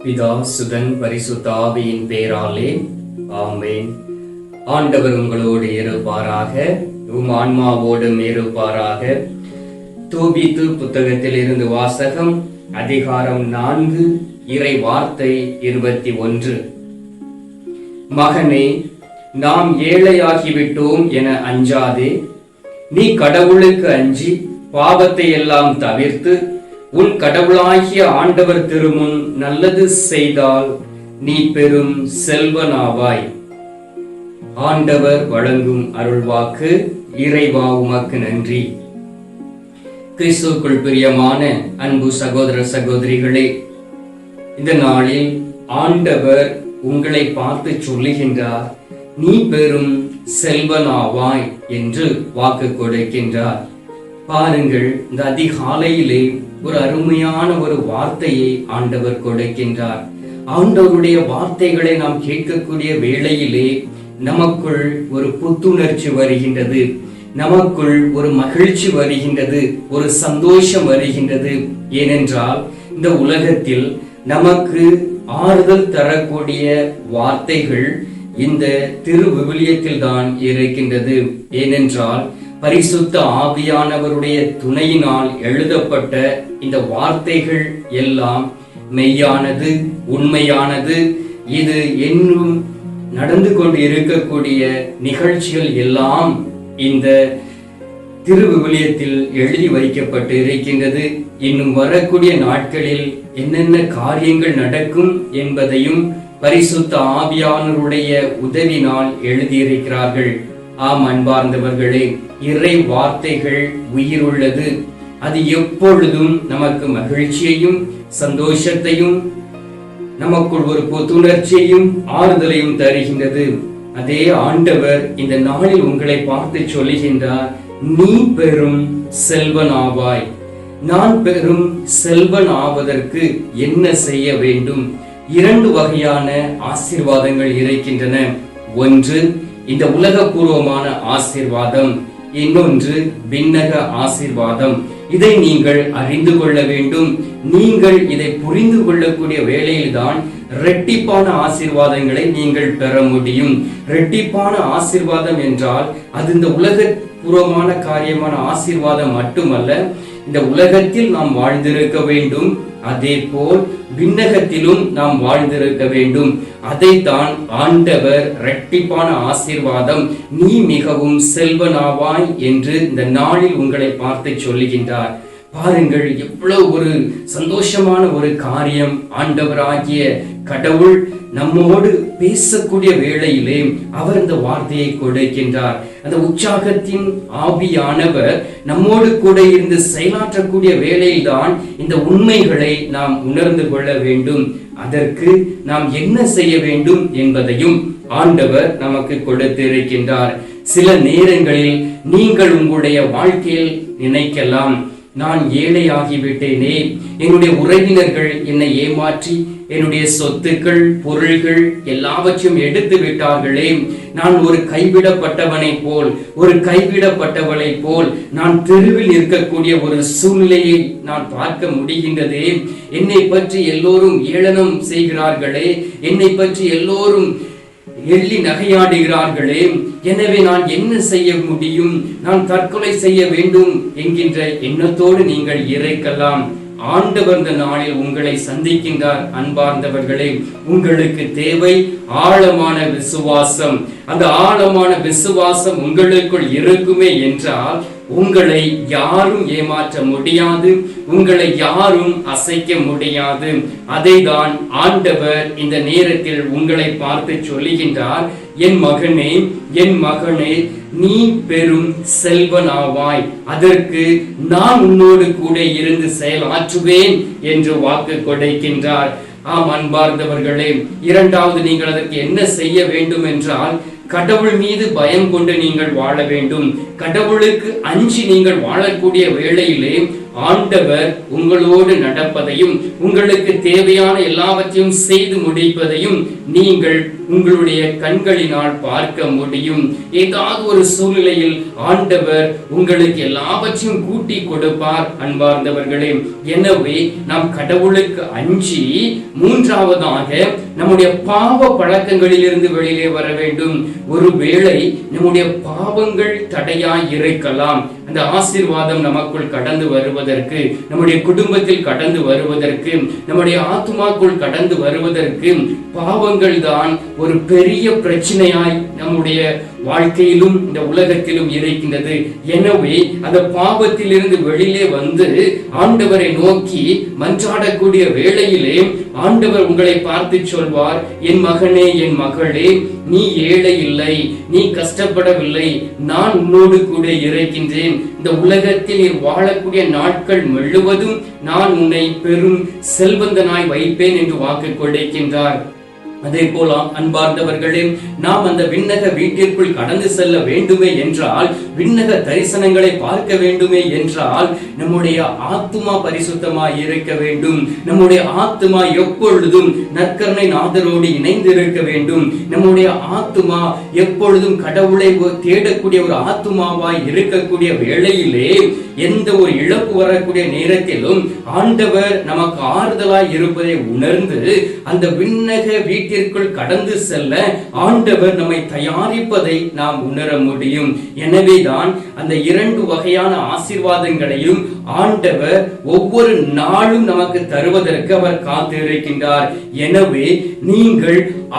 பிதா சுதன் பரிசுத்த ஆவியின் பேராலே ஆமென். ஆண்டவர் உங்களோடு இருப்பாராக, உம் ஆன்மாவோடும் இருப்பாராக. தூபித்து புத்தகத்தில் இருந்து வாசகம், அதிகாரம் 4, இறை வார்த்தை 21. மகனே, நாம் ஏழையாகிவிட்டோம் என அஞ்சாதே. நீ கடவுளுக்கு அஞ்சி பாவத்தை எல்லாம் தவிர்த்து உன் கடவுளாகிய ஆண்டவர் திருமுன் நல்லது செய்தால் நீ பெரும் செல்வனாவாய். ஆண்டவர் வழங்கும் அருள்வாக்கு. இறைவா, உமக்கு நன்றி. கிறிஸ்துவுக்குள் பிரியமான அன்பு சகோதர சகோதரிகளே, இந்த நாளில் ஆண்டவர் உங்களை பார்த்து சொல்லுகின்றார், நீ பெரும் செல்வனாவாய் என்று வாக்கு கொடுக்கின்றார். பாருங்கள், இந்த அதிகாலையிலே ஒரு அருமையான ஒரு வார்த்தையை ஆண்டவர் கொடுக்கின்றார். ஆண்டவருடைய வார்த்தைகளை நாம் கேட்கக்கூடிய வேளையிலே நமக்குள் ஒரு புத்துணர்ச்சி வருகின்றது, நமக்குள் ஒரு மகிழ்ச்சி வருகின்றது, ஒரு சந்தோஷம் வருகின்றது. ஏனென்றால் இந்த உலகத்தில் நமக்கு ஆறுதல் தரக்கூடிய வார்த்தைகள் இந்த திருவிவிலியத்தில் தான் இருக்கின்றது. ஏனென்றால் பரிசுத்த ஆவியானவருடைய துணையினால் எழுதப்பட்ட இந்த வார்த்தைகள் எல்லாம் மெய்யானது, உண்மையானது. இது இன்னும் நடந்து கொண்டு இருக்கக்கூடிய நிகழ்ச்சிகள் எல்லாம் இந்த திருவிவிலியத்தில் எழுதி வைக்கப்பட்டு இருக்கின்றது. இன்னும் வரக்கூடிய நாட்களில் என்னென்ன காரியங்கள் நடக்கும் என்பதையும் பரிசுத்த ஆவியானவருடைய உதவினால் எழுதியிருக்கிறார்கள். ஆம் அன்பார்ந்தவர்களே, இறை வார்த்தைகள் உயிருள்ளது. அது எப்பொழுதும் நமக்கு மகிழ்ச்சியையும் சந்தோஷத்தையும் நமக்குள் ஒரு புத்துணர்ச்சியையும் ஆறுதலையும் தருகின்றது. அதே ஆண்டவர் இந்த நாளில் உங்களை பார்த்து சொல்லுகின்றார், நீ பெரும் செல்வனாவாய். நான் பெரும் செல்வன் ஆவதற்கு என்ன செய்ய வேண்டும்? 2 வகையான ஆசீர்வாதங்கள் இருக்கின்றன. ஒன்று இந்த உலகபூர்வமான ஆசீர்வாதம், இன்னொன்று விண்ணக ஆசீர்வாதம். இதை நீங்கள் அறிந்து கொள்ள வேண்டும். நீங்கள் இதை புரிந்து கொள்ளக்கூடிய வேளையில்தான் இரட்டிப்பான ஆசீர்வாதங்களை நீங்கள் பெற முடியும். இரட்டிப்பான ஆசீர்வாதம் என்றால் அது இந்த உலகபூர்வமான காரியமான ஆசீர்வாதம் மட்டுமல்ல, இந்த உலகத்தில் நாம் வாழ்ந்திருக்க வேண்டும், அதே போல் விண்ணகத்திலும் நாம் வாழ்ந்திருக்க வேண்டும். அதைத்தான் ஆண்டவர் இரட்டிப்பான ஆசீர்வாதம், நீ மிகவும் செல்வனாவாய் என்று இந்த நாளில் உங்களை பார்த்து சொல்லுகின்றார். பாருங்கள், எவ்வளவு ஒரு சந்தோஷமான ஒரு காரியம். ஆண்டவராகிய கடவுள் நம்மோடு பேசக்கூடிய வேளையிலே அவர் இந்த வார்த்தையை கொடுக்கின்றார். அந்த உற்சாகத்தின் ஆவியானவர் நம்மோடு கூட இருந்து செயலாற்றக்கூடிய வேளையில்தான் இந்த உண்மைகளை நாம் உணர்ந்து கொள்ள வேண்டும். அதற்கு நாம் என்ன செய்ய வேண்டும் என்பதையும் ஆண்டவர் நமக்கு கொடுத்திருக்கின்றார். சில நேரங்களில் நீங்கள் உங்களுடைய வாழ்க்கையில் நினைக்கலாம், நான் ஏழையாகிவிட்டேனே, என்னுடைய உறவினர்கள் என்னை ஏமாற்றி என்னுடைய சொத்துக்கள், பொருள்கள் எல்லாவற்றையும் எடுத்து விட்டார்களே, நான் ஒரு கைவிடப்பட்டவனை போல், ஒரு கைவிடப்பட்டவளை போல் நான் தெருவில் இருக்கக்கூடிய ஒரு சூழ்நிலையை நான் பார்க்க முடிகின்றதே. என்னை பற்றி எல்லோரும் ஏளனம் செய்கிறார்களே, என்னை பற்றி எல்லோரும் எள்ளி நகையாடுகிறார்களே, எனவே நான் என்ன செய்ய முடியும்? நான் தற்கொலை செய்ய வேண்டும் என்கின்ற எண்ணத்தோடு நீங்கள் இருக்கலாம். ஆண்டவர் இந்த நாளில் உங்களை சந்திக்கின்றார். அன்பார்ந்தவர்களே, உங்களுக்கு தேவை ஆழமான விசுவாசம். அந்த ஆழமான விசுவாசம் உங்களுக்குள் இருக்குமே என்றால் உங்களை யாரும் ஏமாற்ற முடியாது, உங்களை யாரும் அசைக்க முடியாது. அதைதான் ஆண்டவர் இந்த நேரத்தில் உங்களை பார்த்து சொல்லுகின்றார், என் மகனே, என் மகனே, நீ பெரும் செல்வனாவாய். அதற்கு நான் உன்னோடு கூட இருந்து செயலாற்றுவேன் என்று வாக்கு கொடுக்கின்றார். ஆம் அன்பார்ந்தவர்களே, இரண்டாவது நீங்கள் அதற்கு என்ன செய்ய வேண்டும் என்றால், கடவுள் மீது பயம் கொண்டு நீங்கள் வாழ வேண்டும். கடவுளுக்கு அஞ்சி நீங்கள் வாழக்கூடிய வேளையிலே ஆண்டவர் உங்களோடு நடப்பதையும் உங்களுக்கு தேவையான எல்லாவற்றையும் செய்து முடிப்பதையும் நீங்கள் உங்களுடைய கண்களினால் பார்க்க முடியும். ஏதாவது ஒரு சூழ்நிலையில் ஆண்டவர் உங்களுக்கு எல்லாவற்றையும் கூட்டி கொடுப்பார். அன்பார்ந்தவர்களே, எனவே நாம் கடவுளுக்கு அஞ்சி மூன்றாவதாக நம்முடைய பாவ பழக்கங்களில் இருந்து வெளியிலே வர வேண்டும். ஒருவேளை நம்முடைய பாவங்கள் தடையாய் இருக்கலாம். அந்த ஆசீர்வாதம் நமக்குள் கடந்து வருவதற்கு, நம்முடைய குடும்பத்தில் கடந்து வருவதற்கு, நம்முடைய ஆத்மாக்குள் கடந்து வருவதற்கு பாவங்கள் தான் ஒரு பெரிய பிரச்சனையாய் நம்முடைய வாழ்க்கையிலும் இந்த உலகத்திலும் இருக்கின்றது. எனவே அந்த பாவத்தில் இருந்து வெளியிலே வந்து ஆண்டவரை நோக்கி மன்றாடக்கூடிய வேளையிலே ஆண்டவர் உங்களை பார்த்து சொல்வார், என் மகனே, என் மகளே, நீ ஏழை இல்லை, நீ கஷ்டப்படவில்லை, நான் உன்னோடு கூட இருக்கின்றேன். இந்த உலகத்தில் நீ வாழக்கூடிய நாட்கள் முழுவதும் நான் உன்னை பெரும் செல்வந்தனாய் வைப்பேன் என்று வாக்கு கொடுக்கின்றார். அதே போல அன்பார்ந்தவர்களே, நாம் அந்த விண்ணக வீட்டிற்குள் கடந்து செல்ல வேண்டுமே என்றால், விண்ணக தரிசனங்களை பார்க்க வேண்டுமே என்றால், நம்முடைய ஆத்துமா பரிசுத்தமாய் இருக்க வேண்டும். நம்முடைய ஆத்துமா எப்பொழுதும் நற்கருணை நாதரோடு இணைந்து இருக்க வேண்டும். நம்முடைய ஆத்துமா எப்பொழுதும் கடவுளை தேடக்கூடிய ஒரு ஆத்துமாவாய் இருக்கக்கூடிய வேளையிலே எந்த ஒரு இழப்பு வரக்கூடிய நேரத்திலும் ஆண்டவர் நமக்கு ஆறுதலாய் இருப்பதை உணர்ந்து அந்த விண்ணக வீட்டிற்குள் கடந்து செல்ல ஆண்டவர் நம்மை தயாரிப்பதை நாம் உணர முடியும். எனவேதான் அந்த 2 வகையான ஆசீர்வாதங்களையும் ஆண்டவர் ஒவ்வொரு நாளும் நமக்கு தருவதற்கு அவர் காத்திருக்கின்றார். எனவே நீங்கள்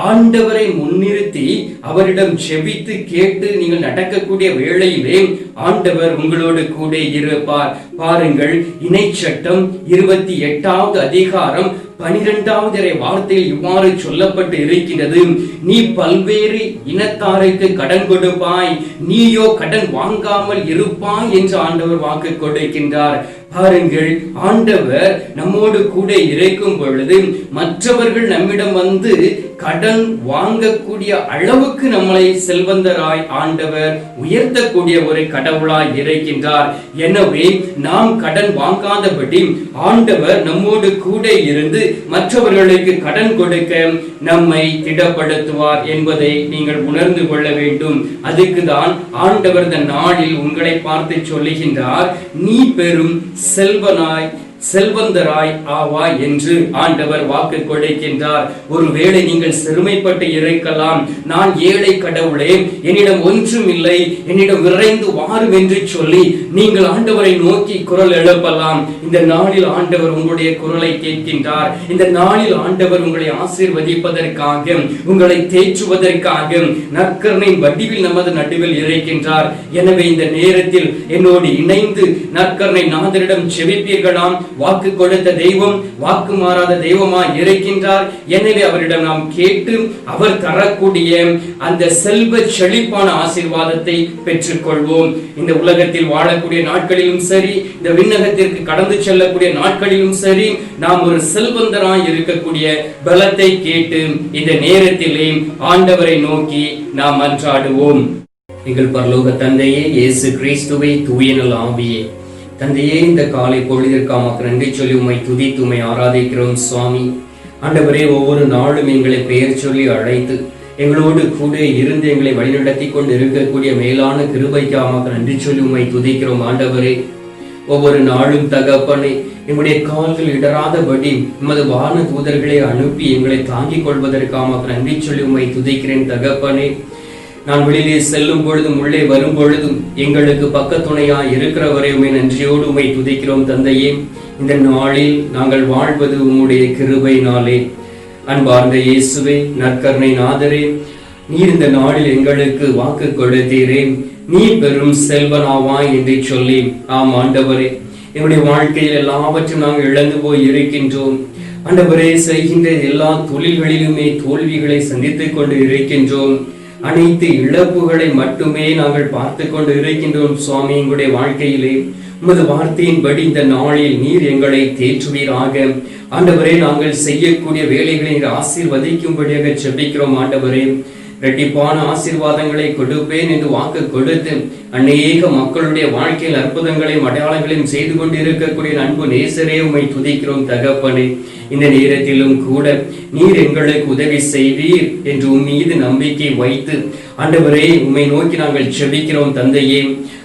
ஆண்டவரை முன்னிறுத்தி அவரிடம் ஜெபித்து கேட்டு நீங்கள் நடக்கக்கூடிய வேளையிலே ஆண்டவர் உங்களோடு கூட இருப்பார். பாருங்கள், இணைச்சட்டம் 28வது அதிகாரம் 12வது வார்த்தையில் இவ்வாறு சொல்லப்பட்டு இருக்கின்றது, நீ பல்வேறு இனத்தாருக்கு கடன் கொடுப்பாய், நீயோ கடன் வாங்காமல் இருப்பாய் என்று ஆண்டவர் வாக்கு கொடுக்கின்றார். பாருங்கள், ஆண்டவர் நம்மோடு கூட இருக்கும் பொழுது மற்றவர்கள் நம்மிடம் வந்து கடன் வாங்கக்கூடிய அளவுக்கு நம்மளை செல்வந்தராய் ஆண்டவர் உயர்த்தக்கூடிய ஒரு கடவுளாய் இருக்கின்றார். எனவே நாம் கடன் வாங்காதபடி ஆண்டவர் நம்மோடு கூட இருந்து மற்றவர்களுக்கு கடன் கொடுக்க நம்மை திடப்படுத்துவார் என்பதை நீங்கள் உணர்ந்து கொள்ள வேண்டும். அதுக்கு தான் ஆண்டவர் இந்த நாளில் உங்களை பார்த்து சொல்லுகின்றார், நீ பெரும் செல்வந்தராய் ஆவாய் என்று ஆண்டவர் வாக்கு கொடுக்கின்றார். ஒருவேளை நீங்கள் சிறுமைப்பட்டு இருக்கலாம், நான் ஏழை கடவுளே, என்னிடம் ஒன்றும் இல்லை, என்னிடம் விரைந்து வாரும் என்று சொல்லி நீங்கள் ஆண்டவரை நோக்கி குரல் எழுப்பலாம். இந்த நாளில் ஆண்டவர் உங்களுடைய குரலை கேட்கின்றார். இந்த நாளில் ஆண்டவர் உங்களை ஆசீர்வதிப்பதற்காக, உங்களை தேற்றுவதற்காக நற்கருணையின் வடிவில் நமது நடுவில் இருக்கின்றார். எனவே இந்த நேரத்தில் என்னோடு இணைந்து நற்கருணை நாதரிடம் ஜெபிப்பீர்களாம். வாக்கு கொடுத்த தெய்வம் வாக்கு மாறாத தெய்வமாய் இருக்கின்றார். எனவே அவரிடம் நாம் கேட்டு அவர் தரக்கூடிய அந்த செல்வ செழிப்பான ஆசீர்வாதத்தை பெற்றுக் கொள்வோம். இந்த உலகத்தில் வாழக்கூடிய நாட்களிலும் சரி, இந்த விண்ணகத்திற்கு கடந்து செல்லக்கூடிய நாட்களிலும் சரி, நாம் ஒரு செல்வந்தராய் இருக்கக்கூடிய பலத்தை கேட்டு இந்த நேரத்திலே ஆண்டவரை நோக்கி நாம் மன்றாடுவோம். எங்கள் பரலோக தந்தையே, இயேசு கிறிஸ்துவே, தூய நல் ஆவியே, தந்தையே, இந்த காலை பொழுதிற்காக நன்றி சொல்லி உம்மை துதித்து உம்மை ஆராதிக்கிறோம் சுவாமி. ஆண்டவரே, ஒவ்வொரு நாளும் எங்களை பெயர் சொல்லி அழைத்து எங்களோடு கூட இருந்து எங்களை வழிநடத்தி கொண்டு இருக்கக்கூடிய மேலான கிருபைக்காக நன்றி சொல்லி உம்மை துதிக்கிறோம். ஆண்டவரே, ஒவ்வொரு நாளும் தகப்பனே, எங்களுடைய கால்கள் இடராதபடி உமது வான தூதர்களை அனுப்பி எங்களை தாங்கிக் கொள்வதற்காக நன்றி சொல்லி உம்மை துதிக்கிறேன். தகப்பனே, நான் வெளியிலே செல்லும் பொழுதும் உள்ளே வரும் பொழுதும் எங்களுக்கு பக்கத்துணையா இருக்கிறவரை உம்மை நன்றியோடு உம்மை துதிக்கிறோம். தந்தையே, இந்த நாளில் நாங்கள் வாழ்வது உம்முடைய கிருபையினாலே. அன்பார்ந்த இயேசுவே, நற்கருணை நாதரே, நீர் இந்த நாளில் எங்களுக்கு வாக்கு கொடுத்தீரே, நீ பெரும் செல்வனாவாய் என்று சொல்லி. ஆம் ஆண்டவரே, என்னுடைய வாழ்க்கையில் எல்லாவற்றையும் நாங்கள் இழந்து போய் இருக்கின்றோம். ஆண்டவரே, செய்கின்ற எல்லா தொழில்களிலுமே தோல்விகளை சந்தித்துக் கொண்டு இருக்கின்றோம். அனைத்து இழப்புகளை மட்டுமே நாங்கள் பார்த்து கொண்டு இருக்கின்றோம். சுவாமி, எங்களுடைய வாழ்க்கையிலே உமது வார்த்தையின்படி இந்த நாளில் நீர் எங்களை தேற்றுவீராக. ஆண்டவரே, நாங்கள் செய்யக்கூடிய வேலைகளை ஆசீர்வதிக்கும்படியாக ஜெபிக்கிறோம். ஆண்டவரே, இரட்டிப்பான ஆசீர்வாதங்களை கொடுப்பேன் என்று வாக்கு கொடுத்து அநேக மக்களுடைய வாழ்க்கையில் அற்புதங்களையும் அடையாளங்களையும் செய்து கொண்டு இருக்கக்கூடிய அன்பு நேசரே, உம்மை துதிக்கிறோம். தகப்பனே, இந்த நேரத்திலும் கூட நீர் எங்களுக்கு உதவி செய்வீர் என்று உம் மீது நம்பிக்கை வைத்து ஆண்டவரே உம்மை நோக்கி நாங்கள் ஜெபிக்கிறோம் தந்தையே.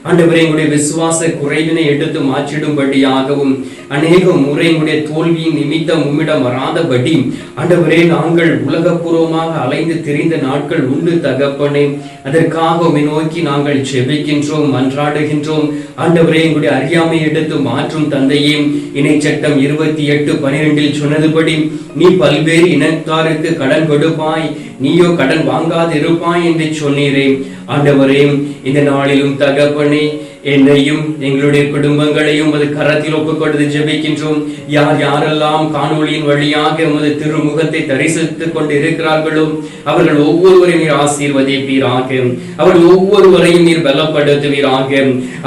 ஆண்டவரே எங்களுடைய விசுவாச குறைவினை எடுத்து மாற்றிடும்படியாகவும் அநேக முறை எங்களுடைய தோல்வியின் நிமித்தம் உம்மிடம் வராதபடி ஆண்டவரே நாங்கள் உலகப்பூர்வமாக அலைந்து திரிந்த நாட்கள் உண்டு தகப்பனே. அதற்காக உம்மை நோக்கி நாங்கள் ஜெபிக்கின்றோம், மன்றாடுகின்றோம். ஆண்டவரே எங்களுடைய அறியாமை எடுத்து மாற்றும் தந்தையே. இணை சட்டம் 28:12 சொன்னதுபடி நீ பல்வேறு இனத்தாருக்கு கடன் கொடுப்பாய், நீயோ கடன் வாங்காது இருப்பாய் என்று சொன்னீரே. ஆண்டவரே இந்த நாளிலும் தகப்பனே என்னையும் எங்களுடைய குடும்பங்களையும் அது கரத்தில் ஒப்புக்கொண்டு ஜெபிக்கின்றோம். யார் யாரெல்லாம் காணொளியின் வழியாக உமது திருமுகத்தை தரிசித்துக் கொண்டு இருக்கிறார்களோ அவர்கள் ஒவ்வொருவரையும் நீர் ஆசீர்வதிப்பீராக, அவர்கள் ஒவ்வொருவரையும் நீர் பலப்படுத்துவீராக,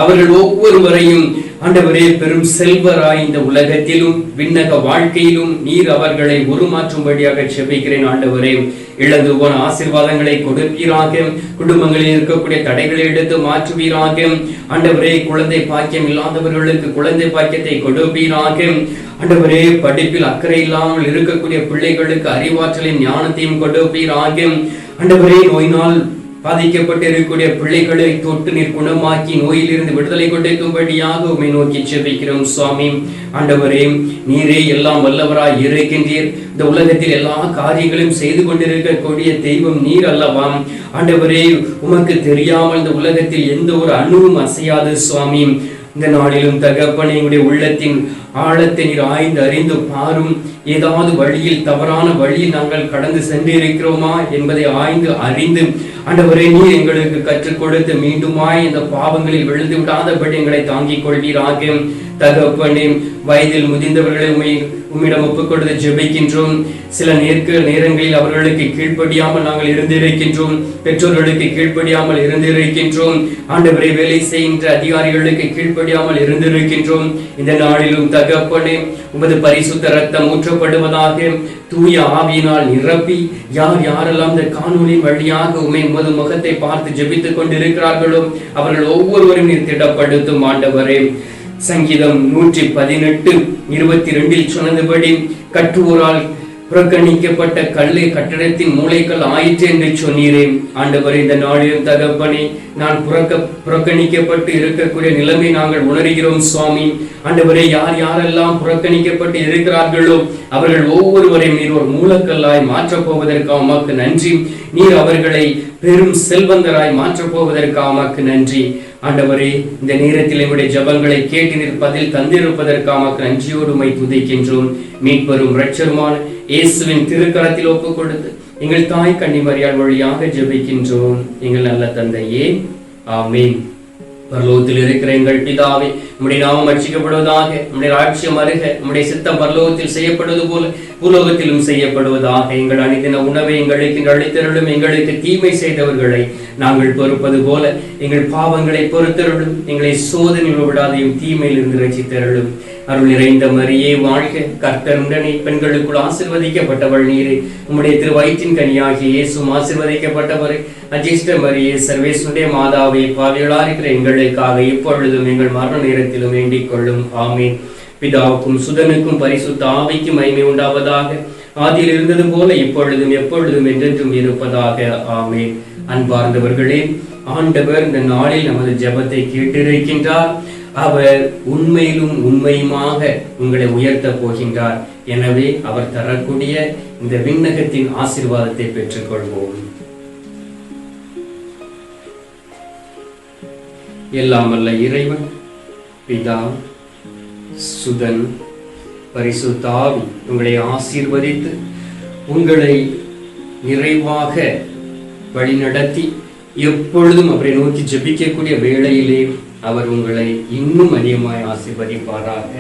அவர்கள் ஒவ்வொருவரையும் ஆண்டவரே பெரும் செல்வராய் இந்த உலகத்திலும் விண்ணக வாழ்க்கையிலும் நீர் அவர்களை உருமாற்றும்படியாக ஜெபிக்கிறேன். ஆண்டவரே இழந்து போன ஆசீர்வாதங்களை கொடுப்பீராக, குடும்பங்களில் இருக்கக்கூடிய தடைகளை எடுத்து மாற்றுவீராக. ஆண்டவரே குழந்தை பாக்கியம் இல்லாதவர்களுக்கு குழந்தை பாக்கியத்தை கொடுப்பீராக. ஆண்டவரே படிப்பில் அக்கறை இல்லாமல் இருக்கக்கூடிய பிள்ளைகளுக்கு அறிவாற்றலின் ஞானத்தையும் கொடுப்பீராக. ஆண்டவரே நோயினால் பாதிக்கப்பட்டு இருக்கக்கூடிய பிள்ளைகளை தொட்டு நீர் குணமாக்கி நோயிலிருந்து விடுதலை கொடுக்கும்படியாக உம்மை நோக்கி ஜெபிக்கிறோம் சுவாமி. ஆண்டவரே நீரே எல்லாம் வல்லவராய் இருக்கின்றீர். இந்த உலகத்தில் எல்லா காரியங்களையும் செய்து கொண்டிருக்கக்கூடிய தெய்வம் நீர் அல்லவா? ஆண்டவரே உமக்கு தெரியாமல் இந்த உலகத்தில் எந்த ஒரு அணுவும் அசையாது சுவாமி. இந்த நாளிலும் தகப்பனே எங்களுடைய உள்ளத்தின் ஆழத்தை நீர் ஆய்ந்து அறிந்து பாரும். ஏதாவது வழியில் தவறான வழியில் நாங்கள் கடந்து சென்றிருக்கிறோமா என்பதை ஆய்ந்து அறிந்து ஆண்டவரே நீர் எங்களுக்கு கற்றுக் கொடுத்து மீண்டுமாய் இந்த பாவங்களில் விழுந்து விடாதபடி எங்களை தாங்கிக் கொள்வீராக. தகப்பனே வயதில் முதிர்ந்தவர்களை உம்மிடம் ஒப்புக் கொடுத்து ஜெபிக்கின்றோம். சில நேரங்களில் அவர்களுக்கு கீழ்ப்படியாமல் நாங்கள் இருந்திருக்கின்றோம், பெற்றோர்களுக்கு கீழ்ப்படியாமல் இருந்திருக்கின்றோம். ஆண்டவரை வேலை செய்கின்ற அதிகாரிகளுக்கு கீழ்ப்படியாமல் இருந்திருக்கின்றோம். இந்த நாளிலும் தகப்பனே உமது பரிசுத்த ரத்தம் ஊற்றப்படுவதாக, தூய ஆவியினால் நிரப்பி யார் யாரெல்லாம் இந்த காணொலியின் வழியாக உமது முகத்தை பார்த்து ஜெபித்துக் கொண்டிருக்கிறார்களோ அவர்கள் ஒவ்வொருவரும் நீர் திடப்படுத்தும். ஆண்டவரே சங்கீதம் 118:22 சொன்னதுபடி கட்டுவோரால் புறக்கணிக்கப்பட்ட கல்லை கட்டடத்தின் மூளைகள் ஆயிற்று என்று சொன்னீரே. ஆண்டவரே இந்த நாளிலும் தகப்பனே நான் புறக்கணிக்கப்பட்டு இருக்கக்கூடிய நிலைமை நாங்கள் உணர்கிறோம் சுவாமி. ஆண்டவரே யார் யாரெல்லாம் புறக்கணிக்கப்பட்டு இருக்கிறார்களோ அவர்கள் ஒவ்வொருவரையும் நீர் ஒரு மூலக்கல்லாய் மாற்றப் போவதற்காக உமக்கு நன்றி. நீர் அவர்களை பெரும் செல்வந்தராய் மாற்றப் போவதற்காக உமக்கு நன்றி. ஆண்டவரே இந்த நேரத்தில் எங்களுடைய ஜபங்களை கேட்டு நீர் பதில் தந்திருப்பதற்காக நன்றியோடு உம்மை துதிக்கின்றோம். மீட்பரும் இரட்சகருமான இயேசுவின் திருக்கரத்தில் ஒப்புக் கொடுத்து எங்கள் தாய் கன்னிமரியாள் வழியாக ஜெபிக்கின்றோம் எங்கள் நல்ல தந்தையே, ஆமென். பரலோகத்தில் இருக்கிற எங்கள் பிதாவே, உம்முடைய நாமம் அர்ச்சிக்கப்படுவதாக, உம்முடைய ராஜ்யம் வருக, உம்முடைய சித்தம் பரலோகத்தில் செய்யப்படுவது போல பூலோகத்திலும் செய்யப்படுவதாக. எங்கள் அனுதின உணவை எங்களுக்கு அளித்தருளும். எங்களுக்கு தீமை செய்தவர்களை நாங்கள் பொறுப்பது போல எங்கள் பாவங்களை பொறுத்தருளும். எங்களை சோதனையில் விடாதையும் தீமையிலிருந்து ரட்சித்தருளும். அருள் நிறைந்த மரியே வாழ்க, கர்த்தர் உடனே பெண்களுக்குள் ஆசீர்வதிக்கப்பட்டவள் நீரே. உம்முடைய திருவயிற்றின் கனியாகிய இயேசுவும் ஆசீர்வதிக்கப்பட்டவரே. அஜிஷ்ட மரியே சர்வேஸ்வருடைய மாதாவே, பாவிகளா இருக்கிற எங்களுக்காக இப்பொழுதும் எங்கள் மரண நேரத்திலும் வேண்டிக் கொள்ளும். ஆமீன். பிதாவுக்கும் சுதனுக்கும் பரிசுத்த ஆவிக்கும் மகிமை உண்டாவதாக. ஆதியில் இருந்தது போல இப்பொழுதும் எப்பொழுதும் என்றென்றும் இருப்பதாக. ஆமீன். அன்பார்ந்தவர்களே, ஆண்டவர் இந்த நாளில் நமது ஜெபத்தை கேட்டிருக்கின்றார். அவர் உண்மையிலும் உண்மையுமாக உங்களை உயர்த்த போகின்றார். எனவே அவர் தரக்கூடிய இந்த விண்ணகத்தின் ஆசீர்வாதத்தை பெற்றுக் கொள்வோம். எல்லாம் வல்ல இறைவன் பிதா, சுதன், பரிசுத்த ஆவி உங்களை ஆசீர்வதித்து உங்களை நிறைவாக வழிநடத்தி எப்பொழுதும் அவரை நோக்கி ஜெபிக்கக்கூடிய வேளையிலே அவர் உங்களை இன்னும் அதிகமாய் ஆசீர்வதிப்பாராக.